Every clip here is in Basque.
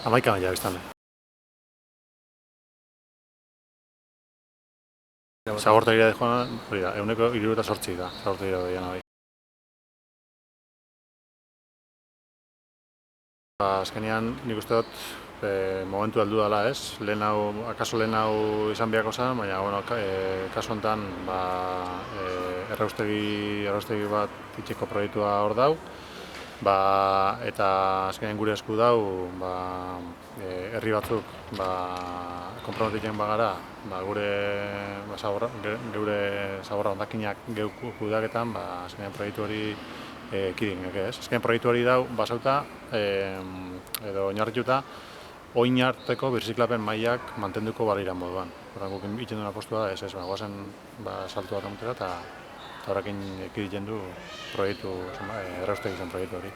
11 ja biztan. Zabortegira joan, hori da, 178 da, zabortegira doian bai. Azkenean nik uste dut momentu heldu dela, ez? Akaso lehen hau izan beharko zen, baina kasu honetan erraustegi bat itxeko proiektua hor dau, eta azkenean gure esku dau herri batzuk konprometitzen bagara geure zaborra hondakinak geuk kudeaketan, azkenean proiektu hori ekidin, ez? Azkenean proiektu hori dau basauta edo oinarrituta oin arteko birziklapen mailak mantenduko balira moduan. Guk egiten duen apostua da, ez, goazen saltu bat emutera eta horrekin ekiditen du proiektu, erraustegi zen proiektu hori.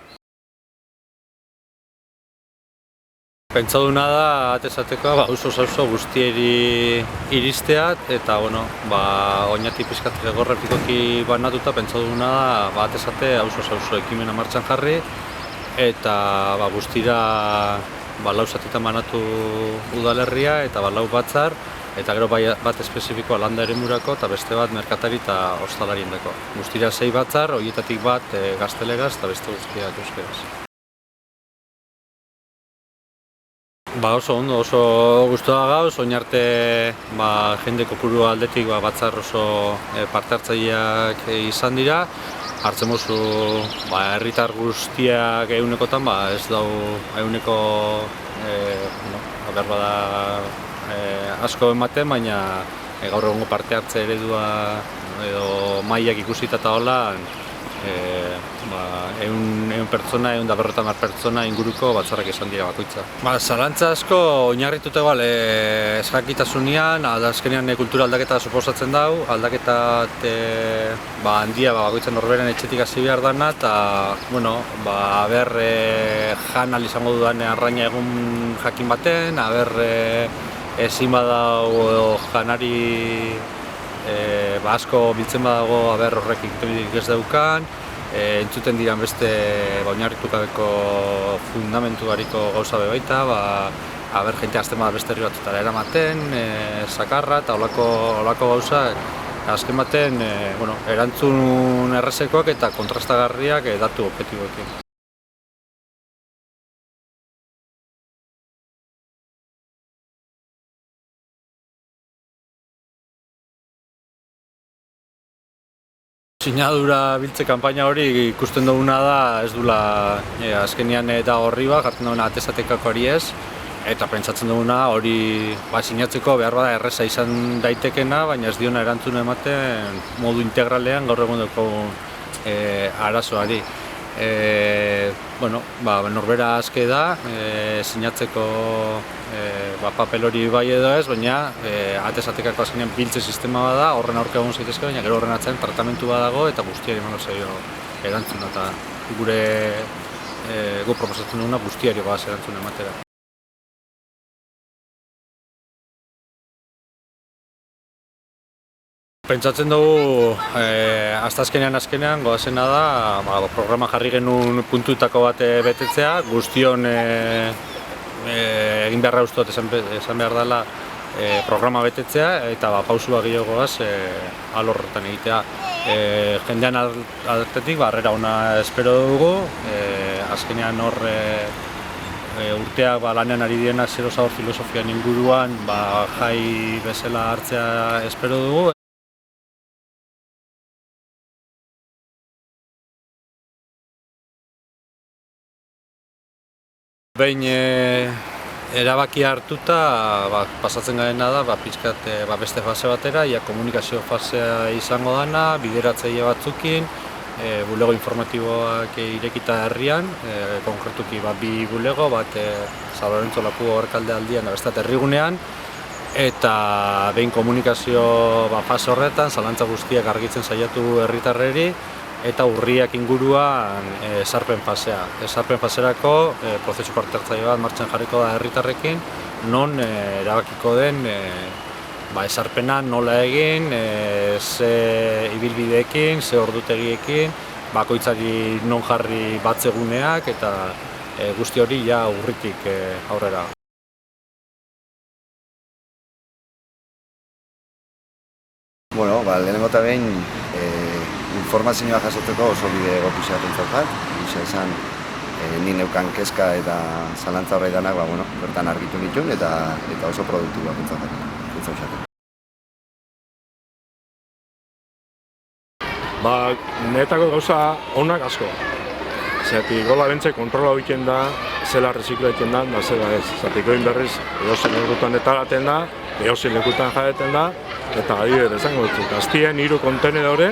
Pentsa duna da, atezateko, auzo guztieri iristea eta, oinatik pizkat gorrepikoki banatuta, pentsa duna da, atezate, auzo ekimena martxan jarri eta guztira lau zatitan banatu udalerria eta lau batzar eta gero bat espezifikoa landa eremurako eta beste bat merkatari eta ostalariendako. Guztira 6 batzar, horietatik bat gazteleraz eta beste guztiak euskeraz. Oso ondo, oso gustua gauz, oin arte jende kopuru aldetik batzar oso parte hartzaileak izan dira. Hartzen mozu, herritar guztiak egunekotan, ez dau eguneko asko ematen, baina gaur egungo parte hartze eredua edo mailak ikusita eta hola, 100 pertsona, 150 pertsona inguruko batzarrak izan dira bakoitza. Zalantza asko oinarrituta ezjakitasunean, azkenean kultura aldaketa suposatzen dau, aldaketa handia bakoitzen norberen etxetik hasi behar dana eta jan izango dudan arraina egun jakin baten, ezin badau janari asko biltzen badago horrek ikitebidik ez daukan, entzuten diran beste oinarritukabeko fundamentu hariko gauza bebaita, jente azten bada beste herri batutara eramaten, sakarra eta olako gauzak azken baten erantzun errezekoak eta kontrastagarriak datu objektiboekin. Sinadura biltze kanpaina hori ikusten duguna da, ez dula azkenean da horri jartzen duguna atezatekako hori ez, eta pentsatzen duguna hori sinatzeko behar bada erreza izan daitekena, baina ez diona erantzuna ematen modu integralean gaur egun dugu arazoari. Norbera aske da, sinatzeko papel hori bai edo ez, baina atezatekako azkenean biltze sistema bada, horren aurka egon zaitezke, baina gero horren atzean tratamentu badago eta guztiari emango zaio erantzuna eta gu proposatzen duguna guztiari goaz erantzuna ematera. Pentsatzen dugu, azkenean goazena da, programa jarri genuen puntuetako bat betetzea, guztion egin beharra uste esan behar dela programa betetzea eta pausua gehiagoaz alorretan egitea. Jendean aldetik harrera ona espero dugu, azkenean hor urteak lanean ari direnak zero zabor filosofian inguruan jai bezala hartzea espero dugu. Behin erabakia hartuta pasatzen garena da pixkat beste fase batera, komunikazio fasea izango dana, bideratzaile batzukin, bulego informatiboak irekita herrian, konkretuki 2 bulego, bat San Lorenzo Lapua Orkalde aldian da bestat herrigunean, eta behin komunikazio fase horretan, zalantza guztiak argitzen saiatu herritarreri, eta urriak inguruan esarpen fasea. Esarpen faserako prozesu parte hartzaile bat martxan jarriko da herritarrekin, non erabakiko den esarpena nola egin, ze ibilbideekin, ze ordutegiekin, bakoitzari non jarri batzeguneak eta guzti hori ja urritik aurrera. Bueno, lehenengo eta behin informazioa jasotzeko oso bide egokia pentsat, gisa esan ni neukan kezka eta zalantza horrei danak, bertan argitu nituen eta oso produktiboa pentsat. Netako gauza onak asko. Zergatik gola bentze kontrola egiten da, zela rezikla egiten da zela ez. Zergatik egin berriz edozein lekutan etaraten da, edozein lekutan jaeten da, eta adibidez esango dut, Gaztien 3 kontenedore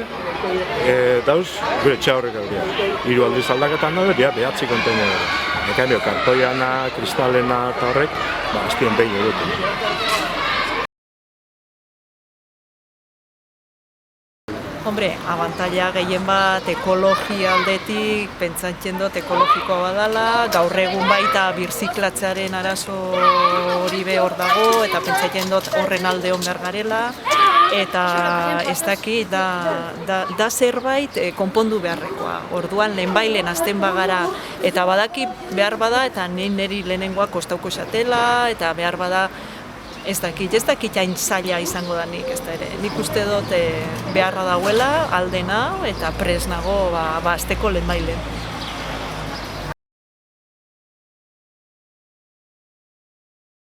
dauz gure etxe horrek edo. 3 aldiz aldaketan daude, 9 kontenedore. Ekaino, kartoiana, kristalena eta horrek, Gaztien behin egiten. Hombre, abantaila gehien bat ekologia aldetik, pentsatzen dut ekologikoa badala, gaur egun baita birziklatzearen arazo hori hor dago, eta pentsatzen dut horren alde hon behar garela, eta ez dakit da zerbait konpondu beharrekoa. Orduan lehenbailen azten bagara, eta badaki behar bada, eta niri lehenengoak kostauko esatela, eta behar bada, ez dakit hain zaila izango da nik, ez da ere. Nik uste dut beharra dauela, aldena, eta pres nago azteko lehenbailen.